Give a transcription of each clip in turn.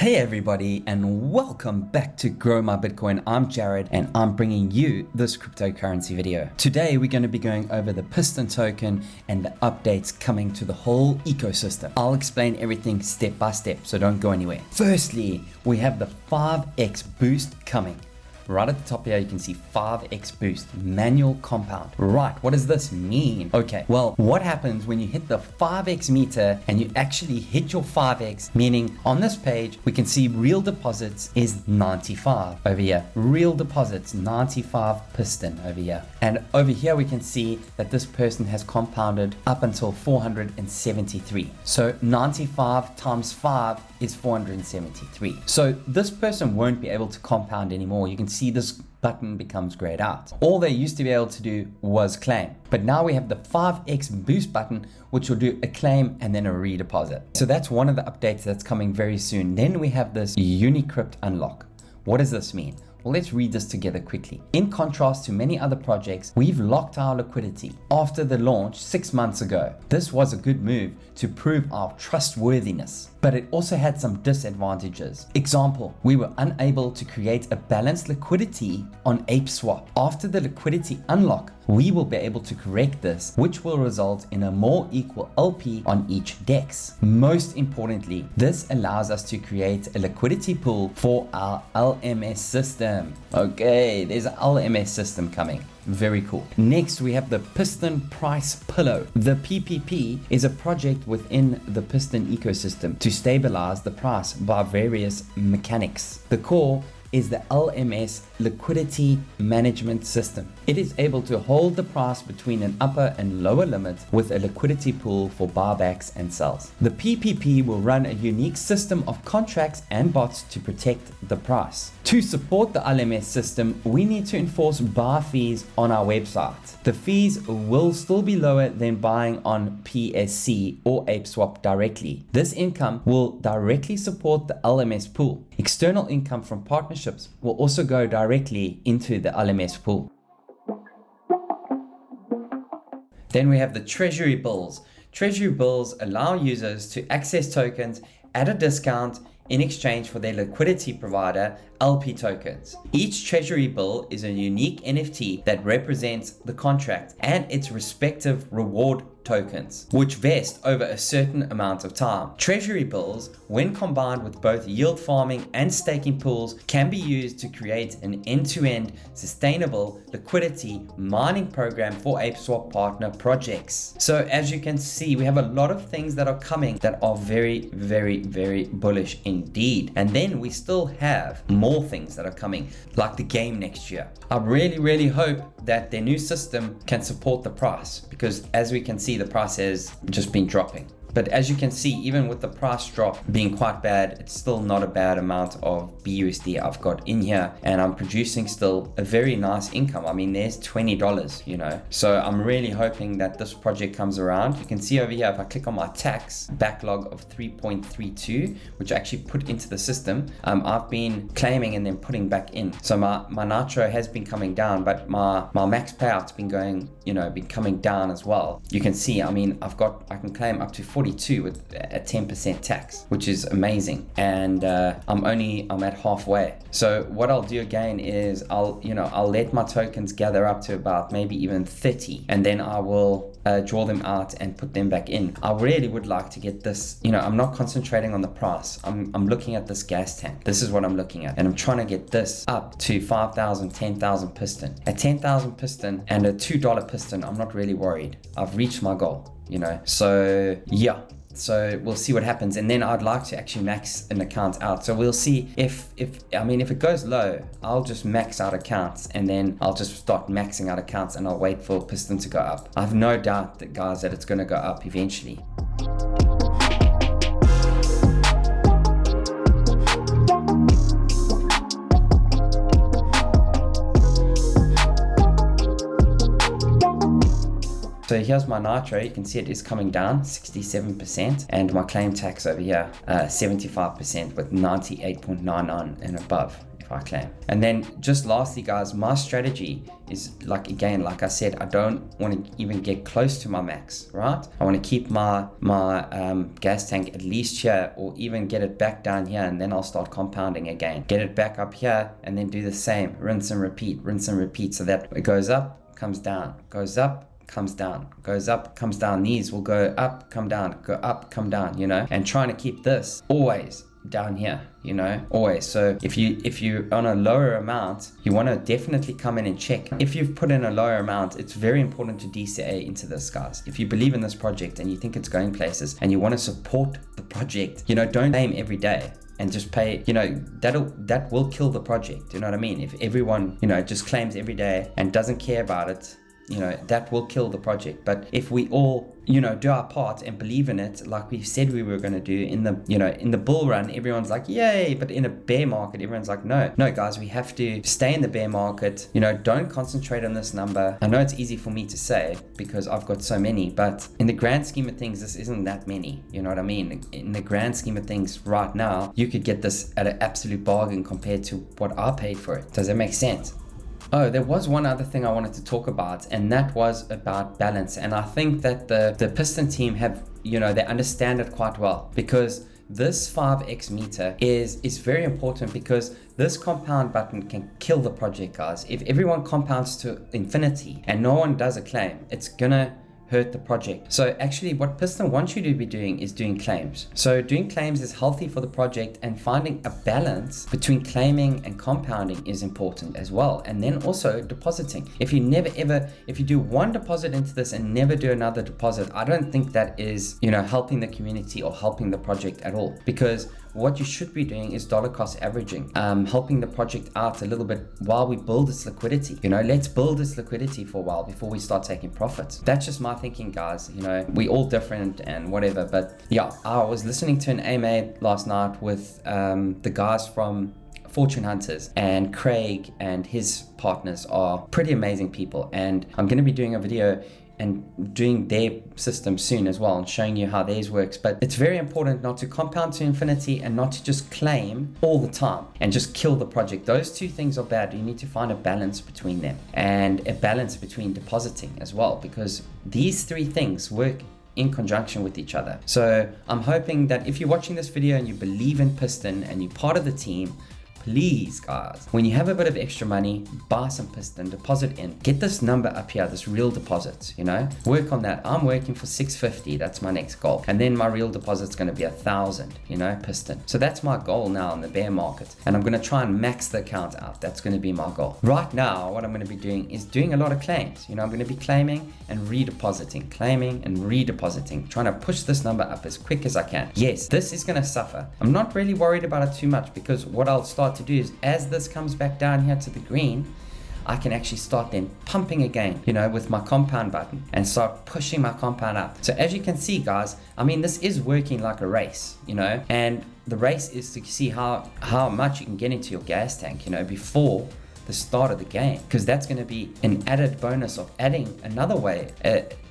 Hey everybody, and welcome back to Grow My Bitcoin. I'm Jared and I'm bringing you this cryptocurrency video. Today we're going to be going over the Piston token and the updates coming to the whole ecosystem. I'll explain everything step by step, so don't go anywhere. Firstly, we have the 5x boost coming. Right at the top here, you can see 5x boost, manual compound. Right, what does this mean? Okay, well, what happens when you hit the 5x meter and you actually hit your 5x, meaning on this page, we can see real deposits is 95 over here. Real deposits, 95 Piston over here. And over here, we can see that this person has compounded up until 473. So 95 times 5 is 473. So this person won't be able to compound anymore. You can see this button becomes grayed out. All they used to be able to do was claim, but now we have the 5x boost button, which will do a claim and then a redeposit. So that's one of the updates that's coming very soon. Then we have this Unicrypt unlock. What does this mean? Well, let's read this together quickly. In contrast to many other projects, we've locked our liquidity after the launch 6 months ago. This was a good move to prove our trustworthiness, but it also had some disadvantages. Example, we were unable to create a balanced liquidity on ApeSwap. After the liquidity unlock, we will be able to correct this, which will result in a more equal LP on each DEX. Most importantly, this allows us to create a liquidity pool for our LMS system. Okay, there's an LMS system coming. Very cool. Next, we have the Piston Price Pillow. The PPP is a project within the Piston ecosystem to stabilize the price by various mechanics. The core is the LMS liquidity management system. It is able to hold the price between an upper and lower limit with a liquidity pool for buybacks and sells. The PPP will run a unique system of contracts and bots to protect the price. To support the LMS system, we need to enforce bar fees on our website. The fees will still be lower than buying on PSC or ApeSwap directly. This income will directly support the LMS pool. External income from partnerships will also go directly into the LMS pool. Then we have the Treasury bills. Treasury bills allow users to access tokens at a discount in exchange for their liquidity provider LP tokens. Each Treasury bill is a unique NFT that represents the contract and its respective reward tokens, which vest over a certain amount of time. Treasury bills, when combined with both yield farming and staking pools, can be used to create an end-to-end sustainable liquidity mining program for ApeSwap partner projects. So as you can see, we have a lot of things that are coming that are very, very, very bullish indeed. And then we still have more things that are coming, like the game next year. I really, really hope that their new system can support the price, because as we can see, the price has just been dropping. But as you can see, even with the price drop being quite bad, it's still not a bad amount of BUSD I've got in here, and I'm producing still a very nice income. I mean, there's $20, you know. So I'm really hoping that this project comes around. You can see over here, if I click on my tax backlog of 3.32, which I actually put into the system, I've been claiming and then putting back in. So my nitro has been coming down, but my max payout's been going, you know, been coming down as well. You can see, I mean, I can claim up to 42 with a 10% tax, which is amazing. And I'm at halfway. So what I'll do again is I'll let my tokens gather up to about maybe even 30, and then I will draw them out and put them back in. I really would like to get this, you know, I'm not concentrating on the price. I'm looking at this gas tank. This is what I'm looking at. And I'm trying to get this up to 5,000, 10,000 Piston. At 10,000 Piston and a $2 Piston, I'm not really worried. I've reached my goal, you know. So yeah. So we'll see what happens, and then I'd like to actually max an account out. So we'll see if it goes low, I'll just max out accounts, and then I'll just start maxing out accounts, and I'll wait for Piston to go up. I have no doubt that, guys, that it's going to go up eventually. So here's my nitro. You can see it is coming down 67%, and my claim tax over here 75% with 98.99 and above if I claim. And then just lastly, guys, my strategy is like I said, I don't want to even get close to my max, right? I want to keep my gas tank at least here, or even get it back down here, and then I'll start compounding again. Get it back up here and then do the same, rinse and repeat, so that it goes up, comes down, goes up, comes down, goes up, comes down. These will go up, come down, go up, come down, you know, and trying to keep this always down here, you know, always. So if you're on a lower amount, you want to definitely come in and check. If you've put in a lower amount, it's very important to DCA into this, guys. If you believe in this project and you think it's going places and you want to support the project, you know, don't claim every day and just pay, you know, that will kill the project. You know what I mean? If everyone, you know, just claims every day and doesn't care about it, you know, that will kill the project. But if we all, you know, do our part and believe in it, like we said we were going to do in the, you know, in the bull run, everyone's like, yay. But in a bear market, everyone's like, no, guys, we have to stay in the bear market. You know, don't concentrate on this number. I know it's easy for me to say because I've got so many, but in the grand scheme of things, this isn't that many. You know what I mean? In the grand scheme of things right now, you could get this at an absolute bargain compared to what I paid for it. Does that make sense? Oh, there was one other thing I wanted to talk about, and that was about balance. And I think that the Piston team have, you know, they understand it quite well, because this 5x meter is very important, because this compound button can kill the project, guys. If everyone compounds to infinity and no one does a claim, it's gonna hurt the project. So actually what Piston wants you to be doing is doing claims. So doing claims is healthy for the project, and finding a balance between claiming and compounding is important as well. And then also depositing. If you do one deposit into this and never do another deposit, I don't think that is, you know, helping the community or helping the project at all. Because what you should be doing is dollar cost averaging, helping the project out a little bit while we build its liquidity. You know, let's build its liquidity for a while before we start taking profits. That's just my thinking, guys. You know, we all different and whatever. But yeah, I was listening to an AMA last night with the guys from Fortune Hunters, and Craig and his partners are pretty amazing people. And I'm going to be doing a video and doing their system soon as well, and showing you how theirs works. But it's very important not to compound to infinity and not to just claim all the time and just kill the project. Those two things are bad. You need to find a balance between them, and a balance between depositing as well, because these three things work in conjunction with each other. So I'm hoping that if you're watching this video and you believe in Piston and you're part of the team, please, guys, when you have a bit of extra money, buy some Piston, deposit in, get this number up here, this real deposit, you know, work on that. I'm working for 650. That's my next goal. And then my real deposit's going to be 1,000, you know, Piston. So that's my goal now in the bear market. And I'm going to try and max the account out. That's going to be my goal. Right now, what I'm going to be doing is doing a lot of claims. You know, I'm going to be claiming and redepositing, claiming and redepositing, trying to push this number up as quick as I can. Yes, this is going to suffer. I'm not really worried about it too much, because what I'll start to do is, as this comes back down here to the green, I can actually start then pumping again, you know, with my compound button, and start pushing my compound up. So as you can see, guys, I mean, this is working like a race, you know, and the race is to see how much you can get into your gas tank, you know, before the start of the game, because that's going to be an added bonus of adding another way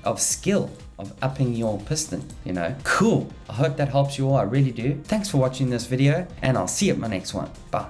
of skill of upping your piston, you know. Cool. I hope that helps you all. I really do. Thanks for watching this video, and I'll see you at my next one. Bye.